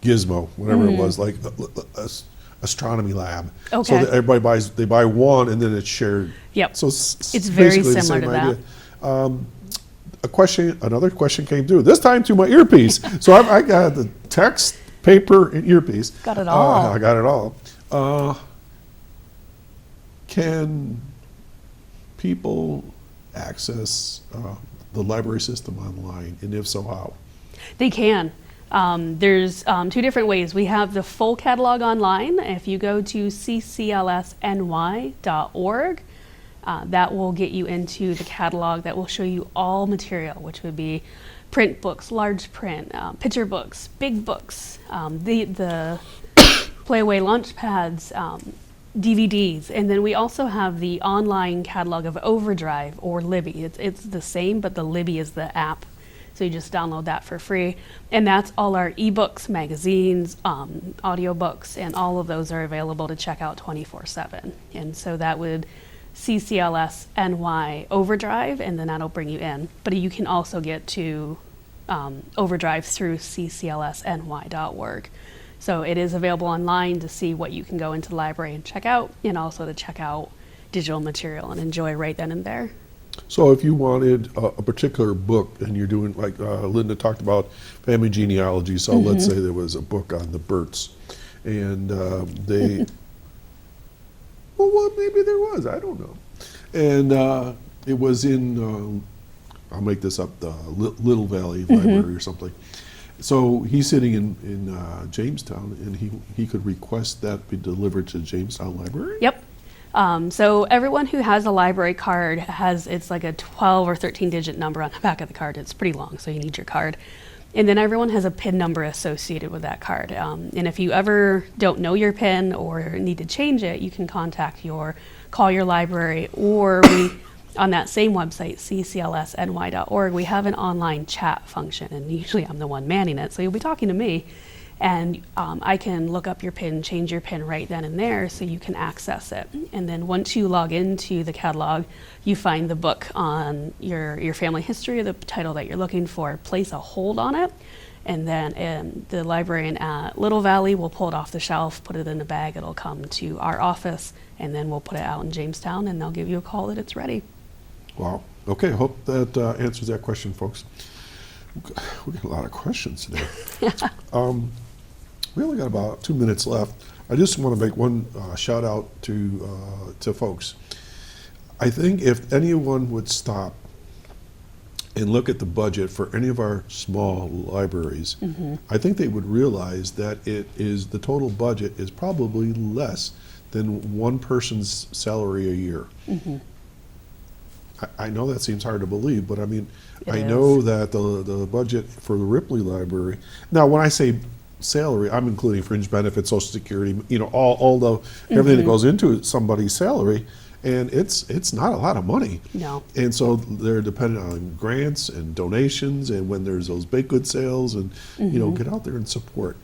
gizmo, whatever it was, like astronomy lab. Okay. So that everybody buy one and then it's shared. Yep. So it's very basically the similar same to idea. another question came through. This time to my earpiece. So I got the text, paper, and earpiece. Got it all. I got it all. Can people access the library system online, and if so, how? They can. There's 2 different ways. We have the full catalog online. If you go to cclsny.org, that will get you into the catalog that will show you all material, which would be print books, large print, picture books, big books, the playaway lunch pads, DVDs, and then we also have the online catalog of Overdrive or Libby. It's the same, but the Libby is the app. So you just download that for free. And that's all our ebooks, magazines, audiobooks, and all of those are available to check out 24/7. And so that would CCLS NY Overdrive, and then that'll bring you in. But you can also get to Overdrive through cclsny.org. So it is available online to see what you can go into the library and check out, and also to check out digital material and enjoy right then and there. So if you wanted a particular book, and you're doing, like Linda talked about family genealogy, so let's say there was a book on the Burts, and they, well, maybe there was, I don't know. And it was in, I'll make this up, the Little Valley Library or something. So he's sitting in Jamestown, and he could request that be delivered to Jamestown Library? Yep. So everyone who has a library card it's like a 12 or 13 digit number on the back of the card. It's pretty long, so you need your card. And then everyone has a PIN number associated with that card. And if you ever don't know your PIN or need to change it, you can call your library, or on that same website, cclsny.org, we have an online chat function, and usually I'm the one manning it, so you'll be talking to me. And I can look up your PIN, change your PIN right then and there, so you can access it. And then once you log into the catalog, you find the book on your family history, or the title that you're looking for, place a hold on it, and then the librarian at Little Valley will pull it off the shelf, put it in a bag, it'll come to our office, and then we'll put it out in Jamestown, and they'll give you a call that it's ready. Wow. Okay, hope that answers that question, folks. We got a lot of questions today. We only got about 2 minutes left. I just want to make one shout out to folks. I think if anyone would stop and look at the budget for any of our small libraries, I think they would realize that the total budget is probably less than one person's salary a year. I know that seems hard to believe, but I mean, I know that the budget for the Ripley Library, now when I say salary, I'm including fringe benefits, Social Security, all the everything that goes into somebody's salary, and it's not a lot of money. No. And so they're dependent on grants and donations, and when there's those baked good sales, and get out there and support.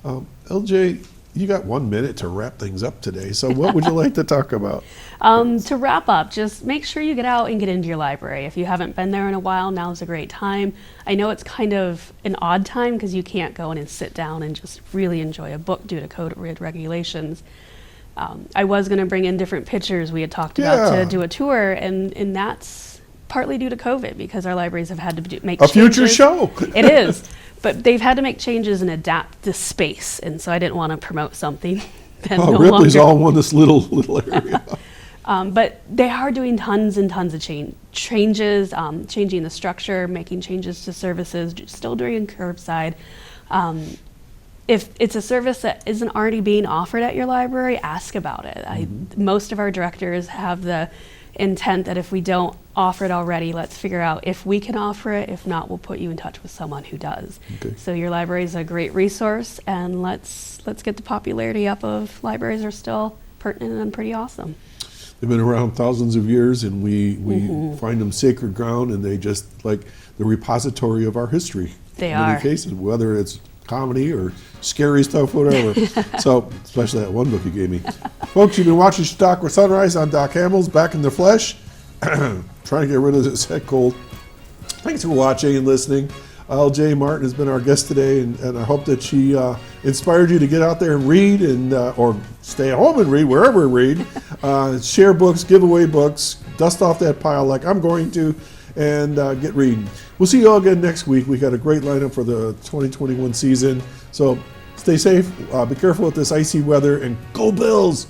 LJ, you got 1 minute to wrap things up today, so what would you like to talk about? To wrap up, just make sure you get out and get into your library. If you haven't been there in a while, now's a great time. I know it's kind of an odd time because you can't go in and sit down and just really enjoy a book due to COVID regulations. I was going to bring in different pictures we had talked about to do a tour, and that's partly due to COVID because our libraries have had to make changes. A future show. It is. But they've had to make changes and adapt to space, and so I didn't want to promote something that no Ripley's longer. all in this little area. But they are doing tons and tons of changes, changing the structure, making changes to services, still doing curbside. If it's a service that isn't already being offered at your library, ask about it. Most of our directors have the intent that if we don't offer it already, let's figure out if we can offer it. If not, we'll put you in touch with someone who does. Okay. So your library is a great resource, and let's get the popularity up of libraries are still pertinent and pretty awesome. They've been around thousands of years, and we find them sacred ground, and they just like the repository of our history. They in are. many cases, whether it's comedy or scary stuff, whatever. So, especially that one book you gave me. Folks, you've been watching Chautauqua Sunrise. I'm Doc Hamels, back in the flesh, trying to get rid of this head cold. Thanks for watching and listening. LJ Martin has been our guest today, and I hope that she inspired you to get out there and read, and or stay at home and read, wherever you read. Share books, give away books, dust off that pile like I'm going to, and get reading. We'll see you all again next week. We got a great lineup for the 2021 season. So stay safe, be careful with this icy weather, and go Bills!